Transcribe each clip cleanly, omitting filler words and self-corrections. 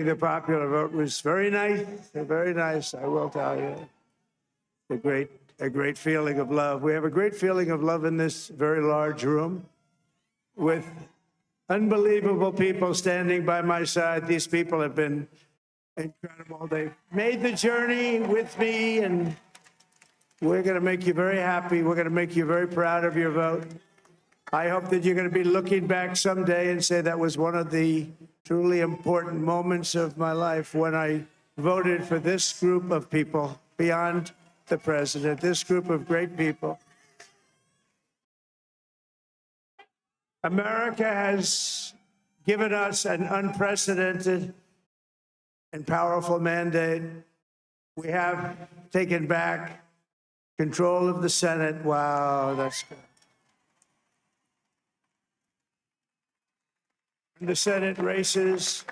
The popular vote was very nice, very nice, I will tell you. A great feeling of love. We have a great feeling of love in this very large room with unbelievable people standing by my side. These people have been incredible. They've made the journey with me, and we're going to make you very happy. We're going to make you very proud of your vote. I hope that you're going to be looking back someday and say that was one of the truly important moments of my life when I voted for this group of people beyond the president, this group of great people. America has given us an unprecedented and powerful mandate. We have taken back control of the Senate. Wow, that's good. The Senate races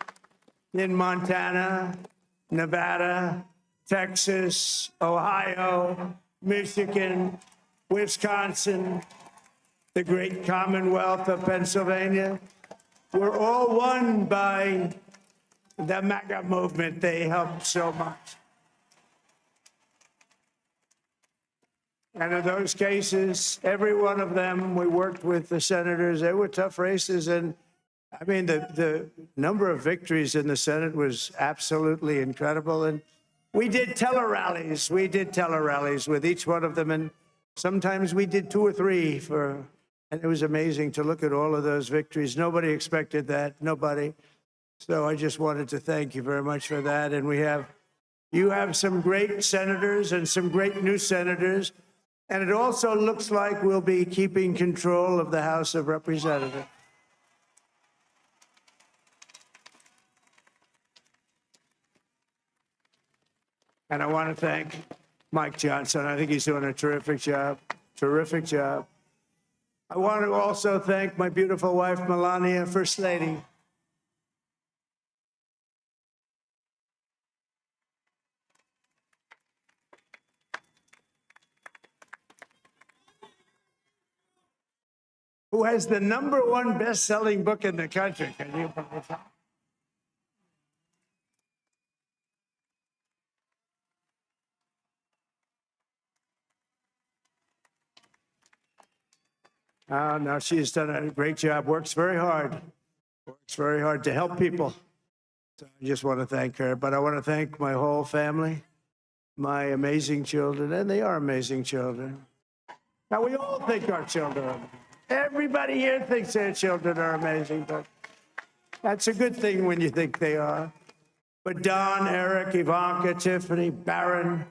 in Montana, Nevada, Texas, Ohio, Michigan, Wisconsin, the great Commonwealth of Pennsylvania, were all won by the MAGA movement. They helped so much. And in those cases, every one of them, we worked with the senators. They were tough races. And I mean, the number of victories in the Senate was absolutely incredible. And we did tele-rallies. We did tele-rallies with each one of them. And sometimes we did 2 or 3 and it was amazing to look at all of those victories. Nobody expected that, nobody. So I just wanted to thank you very much for that. And you have some great senators and some great new senators. And it also looks like we'll be keeping control of the House of Representatives. And I want to thank Mike Johnson. I think he's doing a terrific job, terrific job. I want to also thank my beautiful wife, Melania, First Lady. Who has the #1 best-selling book in the country. Can you believe that? No, she's done a great job, works very hard to help people. So I just want to thank her, but I want to thank my whole family, my amazing children, and they are amazing children. Now, we all think our children are amazing. Everybody here thinks their children are amazing, but that's a good thing when you think they are. But Don, Eric, Ivanka, Tiffany, Barron,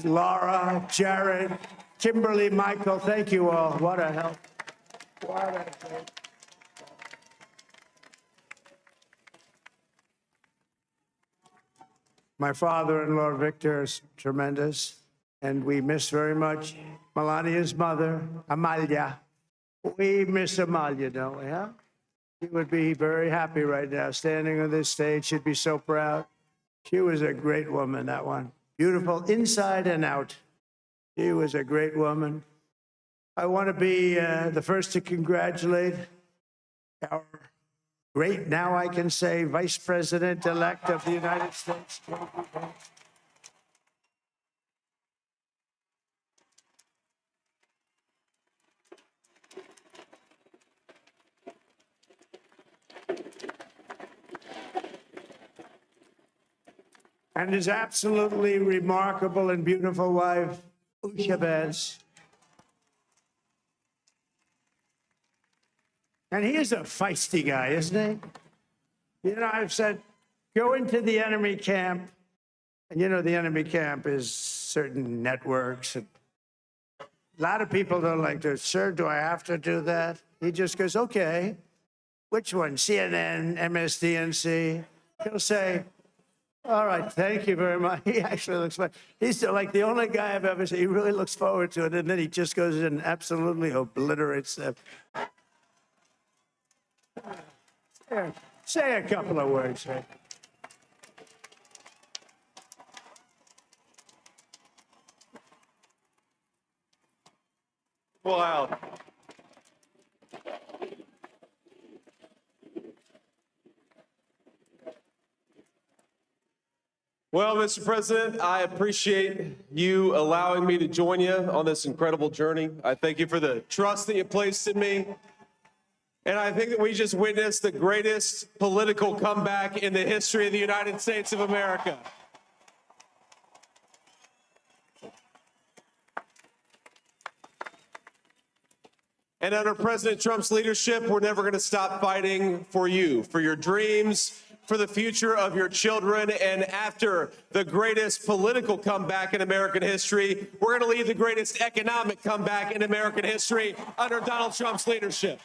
Laura, Jared, Kimberly, Michael, thank you all. What a help. What a help. My father-in-law, Victor, is tremendous, and we miss very much Melania's mother, Amalia. We miss Amalia, don't we, huh? She would be very happy right now, standing on this stage. She'd be so proud. She was a great woman, that one. Beautiful inside and out. She was a great woman. I want to be the first to congratulate our great, now I can say, Vice President-elect of the United States. And his absolutely remarkable and beautiful wife, Usha Vance. And he is a feisty guy, isn't he? You know, I've said, go into the enemy camp. And you know, the enemy camp is certain networks. And a lot of people don't like to, sir, do I have to do that? He just goes, okay. Which one? CNN, MSDNC? He'll say, all right, thank you very much. He actually looks fine. He's like the only guy I've ever seen. He really looks forward to it. And then he just goes in and absolutely obliterates them. Say a couple of words, right? Wow. Well, Mr. President, I appreciate you allowing me to join you on this incredible journey. I thank you for the trust that you placed in me. And I think that we just witnessed the greatest political comeback in the history of the United States of America. And under President Trump's leadership, we're never going to stop fighting for you, for your dreams, for the future of your children. And after the greatest political comeback in American history, we're going to lead the greatest economic comeback in American history under Donald Trump's leadership.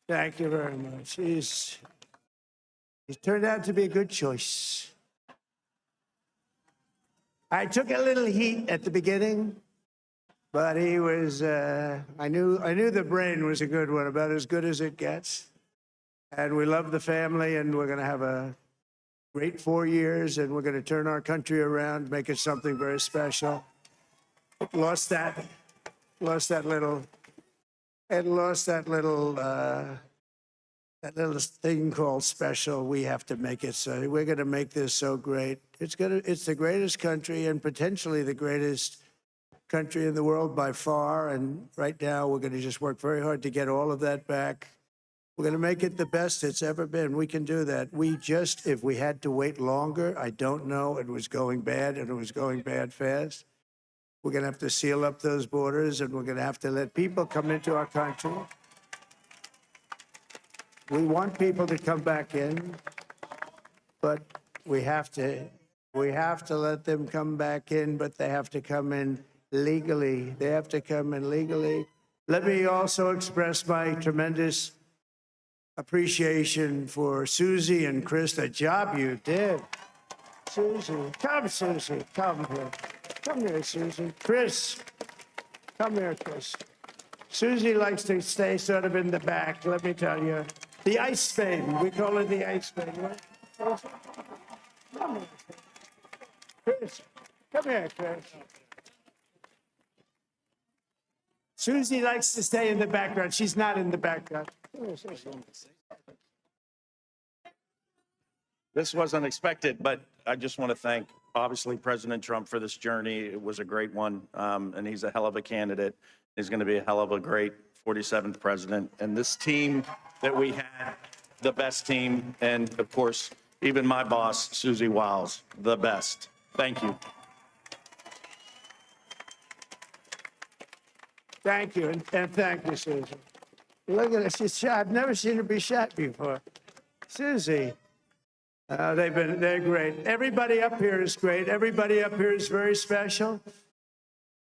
Thank you very much. He's turned out to be a good choice. I took a little heat at the beginning, but he was, I knew the brain was a good one, about as good as it gets. And we love the family, and we're going to have a great 4 years, and we're going to turn our country around, make it something very special. Lost that little thing called special. We have to make it so. We're going to make this so great. It's the greatest country and potentially the greatest country in the world by far. And right now, we're going to just work very hard to get all of that back. We're going to make it the best it's ever been. We can do that. If we had to wait longer, I don't know. It was going bad, and it was going bad fast. We're going to have to seal up those borders, and we're going to have to let people come into our country. We want people to come back in, but we have to let them come back in, but they have to come in legally. They have to come in legally. Let me also express my tremendous appreciation for Susie and Chris, the job you did. Susie, come here. Come here, Susie. Chris, come here, Chris. Susie likes to stay sort of in the back, let me tell you. The ice maiden, we call it the ice maiden. Right? Come here, Chris. Come here, Chris. Susie likes to stay in the background. She's not in the background. This wasn't expected, but I just want to thank, obviously, President Trump for this journey. It was a great one, and he's a hell of a candidate. He's going to be a hell of a great 47th president. And this team that we had, the best team, and of course, even my boss, Susie Wiles, the best. Thank you. Thank you, and thank you, Susie. Look at her, she's shot. I've never seen her be shot before. Susie, they're great. Everybody up here is great. Everybody up here is very special.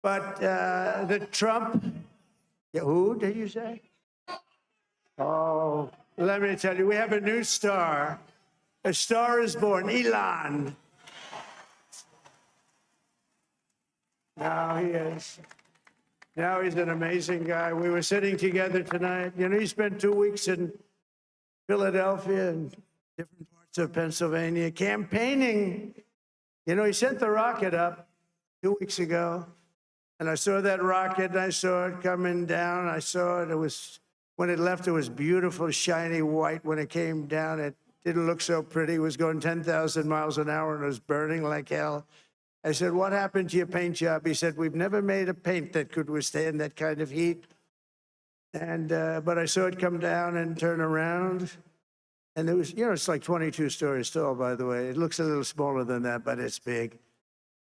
But the Trump, who did you say? Oh, let me tell you, we have a new star. A star is born, Elon. Now he is. Now he's an amazing guy. We were sitting together tonight. You know, he spent 2 weeks in Philadelphia and different parts of Pennsylvania campaigning. You know, he sent the rocket up 2 weeks ago, and I saw that rocket, and I saw it coming down. I saw it. It was, when it left, it was beautiful, shiny white. When it came down, it didn't look so pretty. It was going 10,000 miles an hour, and it was burning like hell. I said, what happened to your paint job? He said, we've never made a paint that could withstand that kind of heat. And, but I saw it come down and turn around. And it was, you know, it's like 22 stories tall, by the way. It looks a little smaller than that, but it's big.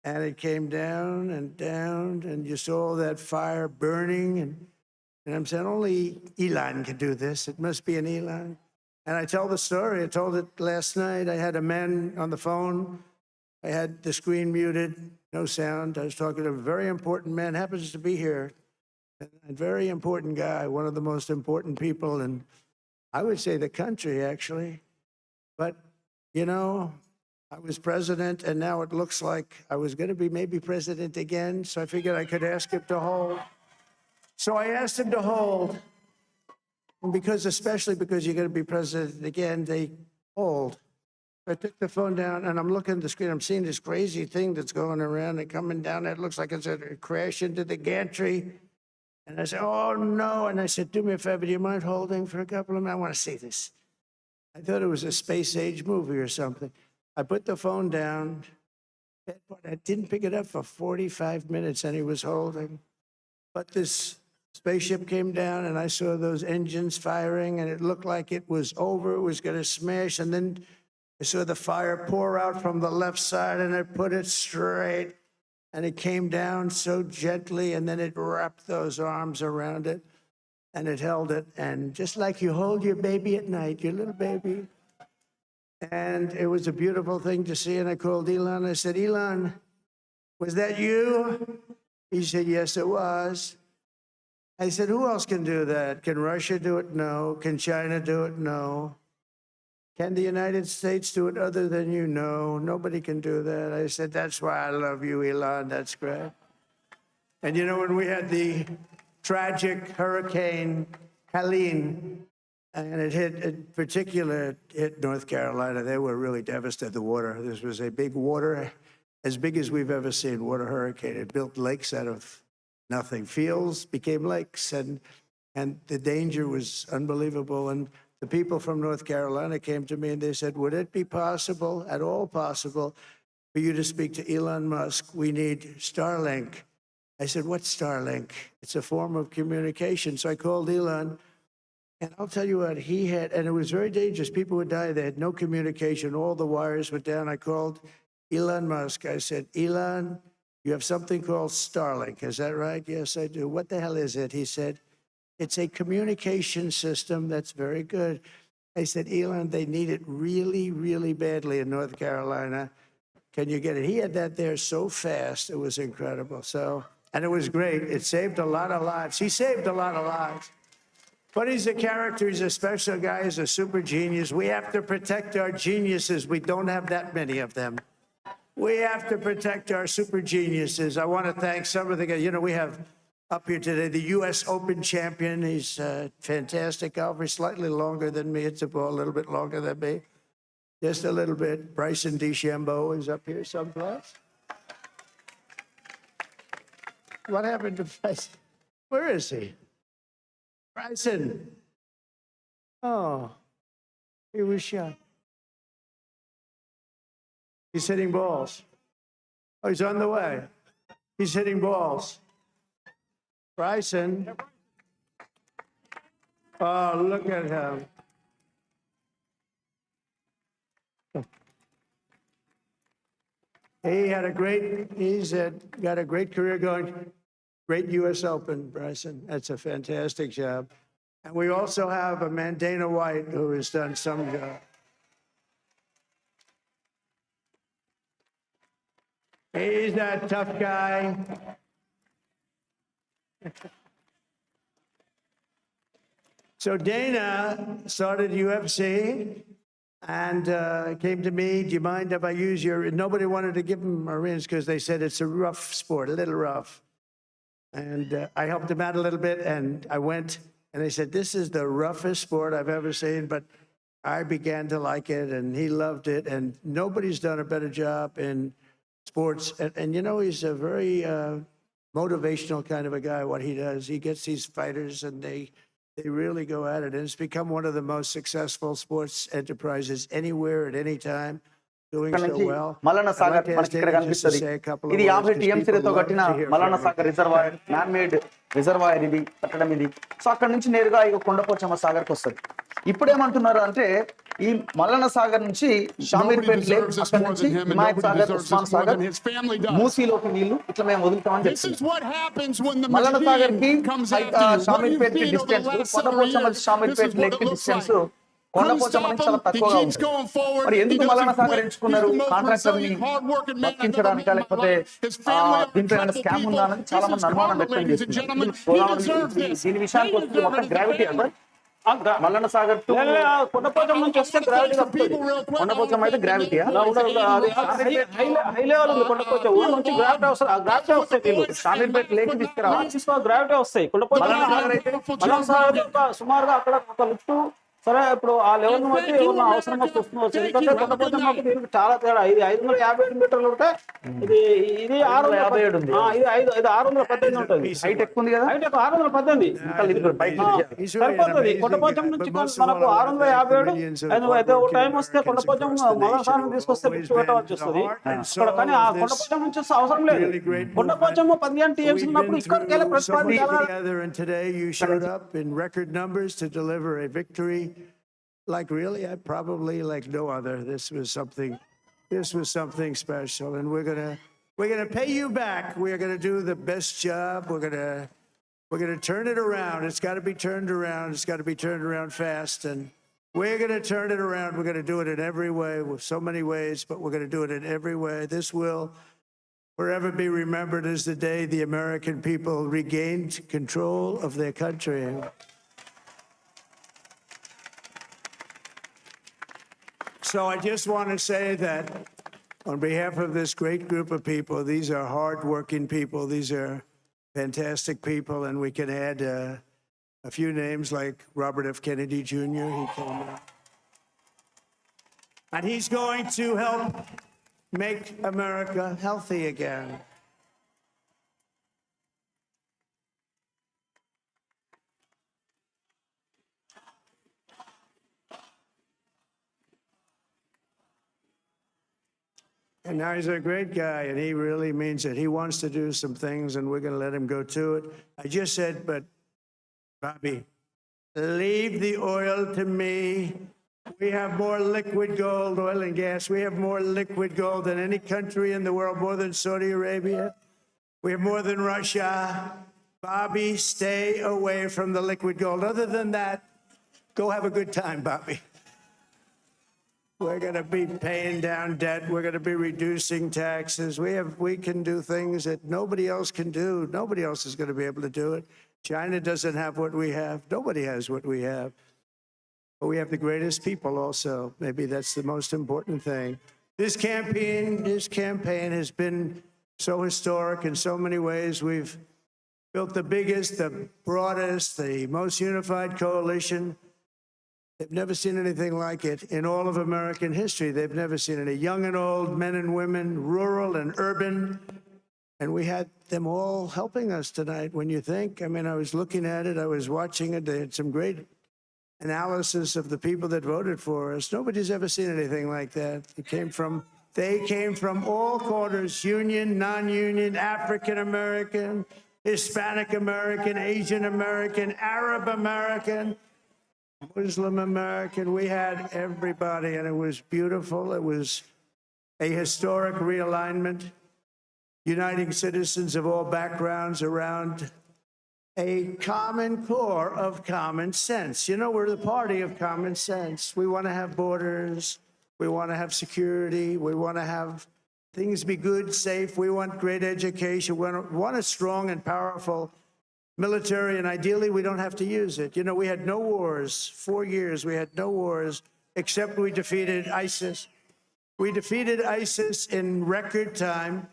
And it came down, and you saw that fire burning. And I'm saying, only Elon can do this. It must be an Elon. And I tell the story. I told it last night. I had a man on the phone. I had the screen muted, no sound. I was talking to a very important man, happens to be here, a very important guy, one of the most important people in, I would say, the country, actually. But, you know, I was president, and now it looks like I was going to be maybe president again, so I figured I could ask him to hold. So I asked him to hold, and especially because you're going to be president again, they hold. I took the phone down, and I'm looking at the screen. I'm seeing this crazy thing that's going around and coming down. It looks like it's a crash into the gantry. And I said, oh, no. And I said, do me a favor, do you mind holding for a couple of minutes? I want to see this. I thought it was a space age movie or something. I put the phone down. I didn't pick it up for 45 minutes, and he was holding. But this spaceship came down, and I saw those engines firing, and it looked like it was over. It was going to smash. And then I saw the fire pour out from the left side, and I put it straight. And it came down so gently, and then it wrapped those arms around it, and it held it. And just like you hold your baby at night, your little baby. And it was a beautiful thing to see. And I called Elon. I said, Elon, was that you? He said, yes, it was. I said, who else can do that? Can Russia do it? No. Can China do it? No. Can the United States do it other than you? No. Nobody can do that. I said, that's why I love you, Elon. That's great. And you know, when we had the tragic Hurricane Helene, and it hit, in particular, hit North Carolina, they were really devastated, the water. This was a big water, as big as we've ever seen, water hurricane. It built lakes out of nothing. Fields became lakes, and the danger was unbelievable. And the people from North Carolina came to me and they said, would it be possible, at all possible, for you to speak to Elon Musk? We need Starlink. I said, what's Starlink? It's a form of communication. So I called Elon, and I'll tell you what, he had, and it was very dangerous. People would die. They had no communication. All the wires were down. I called Elon Musk. I said, Elon, you have something called Starlink. Is that right? Yes, I do. What the hell is it? He said, it's a communication system that's very good. I said, Elon, they need it really, really badly in North Carolina. Can you get it? He had that there so fast. It was incredible. So, and it was great. It saved a lot of lives. He saved a lot of lives. But he's a character. He's a special guy. He's a super genius. We have to protect our geniuses. We don't have that many of them. We have to protect our super geniuses. I want to thank some of the guys. You know, we have up here today the U.S. Open champion. He's fantastic golfer. He's slightly longer than me. It's a little bit longer than me. Just a little bit. Bryson DeChambeau is up here someplace. What happened to Bryson? Where is he? Bryson. Oh, he was shot. He's hitting balls. Oh, he's on the way. He's hitting balls. Bryson. Oh, look at him. He's got a great career going. Great U.S. Open, Bryson. That's a fantastic job. And we also have a man, Dana White, who has done some job. He's a tough guy. So Dana started UFC and came to me, do you mind if I use your, nobody wanted to give him Marines because they said it's a rough sport, a little rough. And I helped him out a little bit, and I went, and they said, this is the roughest sport I've ever seen, but I began to like it, and he loved it, and nobody's done a better job in sports. And you know, he's a very motivational kind of a guy, what he does. He gets these fighters, and they really go at it, and it's become one of the most successful sports enterprises anywhere at any time. Doing so well. Mallanna Sagar మనకి ఇక్కడ కనిపిస్తుంది. ఇది 50 టీఎంసీలతో కట్టిన Mallanna Sagar reservoir, man made reservoir ఇది కట్టడం ఇది. So అక్కడ నుంచి నేరుగా ఇక కొండపోచమ్మ సాగర్కి వస్తుంది. ఇప్పుడు ఏమంటున్నారు అంటే ఈ మల్లన్న సాగర్ నుంచి షామీర్పేట్ లేక్, అక్కడ నుంచి హిమాయత్ సాగర్, ఉస్మాన్ సాగర్, మూసీలోకి నీళ్లు ఇట్లా మేము వదులుతామని చెప్తున్నాం. మల్లన్న సాగర్ కి షామీర్పేట్ కి డిస్టెన్స్, కొండపోచమ్మ షామీర్పేట్ లేక్ కి డిస్టెన్స్ కొండపోచమ్మ నుంచి చాలా తక్కువగా ఉంది. మరి ఎందుకు మల్లన్న సాగర్ ఎంచుకున్నారు? కాంట్రాక్టర్ ని బతికించడానికా, లేకపోతే దీంట్లో ఏమైనా స్కామ్ ఉందా అని చాలా మంది అనుమానం వ్యక్తం చేస్తున్నారు. దీని విషయానికి వస్తే మొత్తం గ్రావిటీ అంటే మల్లన్న సాగర్ టు కొండపోచమ్మ నుంచి వస్తే గ్రావిటీ వస్తుంది. కొండపోచమ్మ అయితే గ్రావిటీ హై లెవెల్ ఉంది. కొండపోచమ్మ ఊరు నుంచి గ్రావిటీ వస్తాయి. షామీర్పేట్ లేక్ తీసుకురావాలి, గ్రావిటీ వస్తాయి. కొండపోచమ్మ సాగర్ అయితే మల్లన్న సాగర్ సుమారుగా అక్కడ ఒక లిఫ్ట్ సరే ఇప్పుడు ఆ లెవెల్ బట్టి ఏమన్నా అవసరం వస్తుంది. ఎందుకంటే కొండపోచమ్మకు దీనికి చాలా తేడా. ఇది 557 మీటర్లు ఉంటే ఇది ఇది 557 ఉంది. ఇది 618 ఉంటుంది. హైట్ ఎక్కువ ఉంది కదా. హైట్ 618. He's really an సరిపోతుంది. amazing కొండపోచం guy, నుంచి but most of మనకు all, I wanna thank 657 millions of అయితే ఒక టైం hardworking వస్తే కొండపోచం Americans across the మలసాన్ని nation తీసుకొస్తే who've పిచ్చి పెట్టవలసి always వస్తుంది. been the heart and ఇక్కడ కానీ ఆ soul of this కొండపోచం నుంచి అవసరం లేదు. really great కొండపోచం 15 టీఎంసీ We've ఉన్నప్పుడు been ఇక్కడికి వెళ్ళి through so much ప్రతిపాదించాలి. together, and today you showed up in record numbers to deliver a victory like really, I probably like no other. This was something special, and we're gonna pay you back. We're gonna do the best job. We're gonna turn it around. It's got to be turned around. It's got to be turned around fast, and we're gonna turn it around. We're gonna do it in every way, with so many ways, but we're gonna do it in every way. This will forever be remembered as the day the American people regained control of their country. So I just want to say that on behalf of this great group of people, these are hardworking people. These are fantastic people, and we can add a few names like Robert F. Kennedy Jr. He came out. And he's going to help make America healthy again. And now he's a great guy, and he really means it. He wants to do some things, and we're going to let him go to it. I just said, but Bobby, leave the oil to me. We have more liquid gold, oil and gas. We have more liquid gold than any country in the world, more than Saudi Arabia. We have more than Russia. Bobby, stay away from the liquid gold. Other than that, go have a good time, Bobby. We're going to be paying down debt. We're going to be reducing taxes. We can do things that nobody else can do. Nobody else is going to be able to do it. China doesn't have what we have. Nobody has what we have. But we have the greatest people also. Maybe that's the most important thing. This campaign has been so historic in so many ways. We've built the biggest, the broadest, the most unified coalition. They've never seen anything like it in all of American history. They've never seen it. Young and old, men and women, rural and urban. And we had them all helping us tonight. When you think, I mean, I was looking at it, I was watching it. They had some great analysis of the people that voted for us. Nobody's ever seen anything like that. They came from all corners, union, non-union, African American, Hispanic American, Asian American, Arab American, Muslim American. We had everybody, and it was beautiful. It was a historic realignment, uniting citizens of all backgrounds around a common core of common sense. You know, we're the party of common sense. We want to have borders. We want to have security. We want to have things be good, safe. We want great education. We want a strong and powerful military, and ideally, we don't have to use it. You know, we had no wars. 4 years, we had no wars, except we defeated ISIS. We defeated ISIS in record time,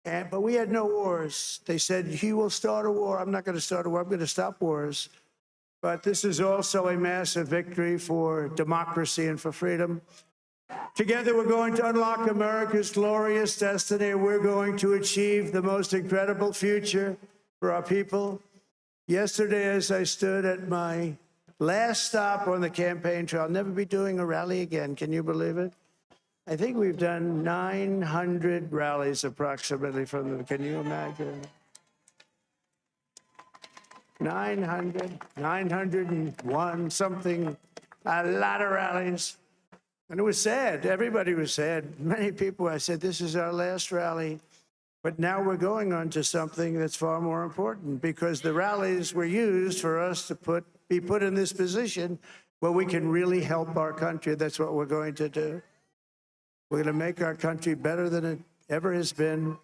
but we had no wars. They said, he will start a war. I'm not going to start a war. I'm going to stop wars. But this is also a massive victory for democracy and for freedom. Together, we're going to unlock America's glorious destiny. We're going to achieve the most incredible future for our people. Yesterday, as I stood at my last stop on the campaign trail, I'll never be doing a rally again. Can you believe it? I think we've done 900 rallies approximately from them. Can you imagine? 901, something, a lot of rallies. And it was sad. Everybody was sad. Many people, I said, this is our last rally. But now we're going on to something that's far more important, because the rallies were used for us to be put in this position where we can really help our country. That's what we're going to do. We're going to make our country better than it ever has been.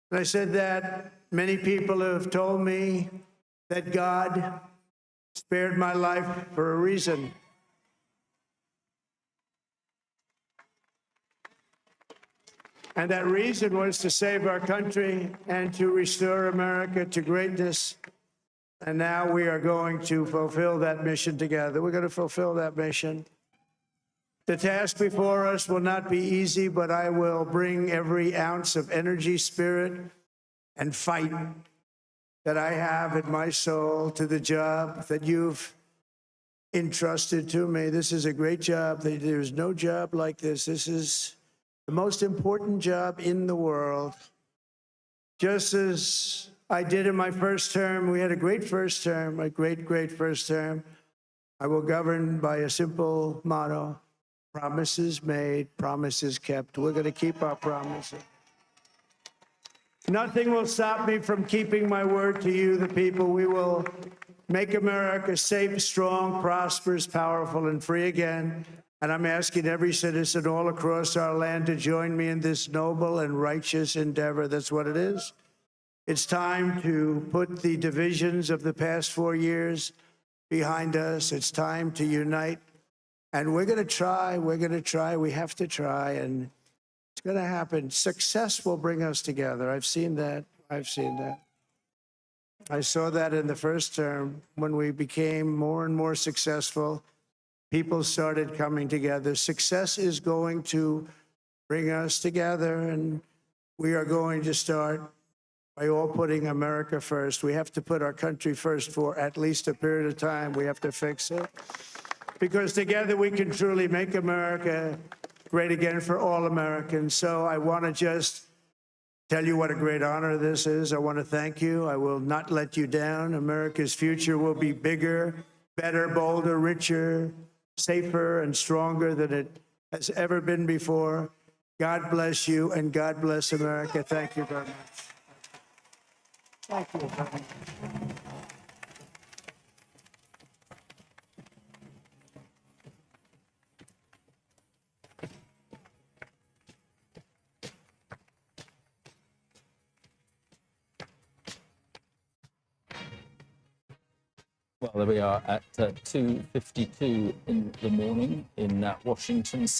And I said that many people have told me that God spared my life for a reason. And that reason was to save our country and to restore America to greatness. And now we are going to fulfill that mission together. We're going to fulfill that mission. The task before us will not be easy, but I will bring every ounce of energy, spirit, and fight that I have in my soul to the job that you've entrusted to me. This is a great job. There's no job like this. This is the most important job in the world. Just as I did in my first term, we had a great first term, a great first term. I will govern by a simple motto: promises made, promises kept. We're going to keep our promises. Nothing will stop me from keeping my word to you, the people. We will make America safe, strong, prosperous, powerful, and free again. And I'm asking every citizen all across our land to join me in this noble and righteous endeavor. That's what it is. It's time to put the divisions of the past 4 years behind us. It's time to unite. And we're going to try. We have to try. And it's going to happen. Success will bring us together. I've seen that. I saw that in the first term when we became more and more successful. People started coming together. Success is going to bring us together, and we are going to start by all putting America first. We have to put our country first for at least a period of time. We have to fix it. Because together we can truly make America great again for all Americans. So I want to just tell you what a great honor this is. I want to thank you. I will not let you down. America's future will be bigger, better, bolder, richer, safer, and stronger than it has ever been before. God bless you, and God bless America. Thank you very much. Thank you very much. Well, there we are at 2:52 in the morning in Washington.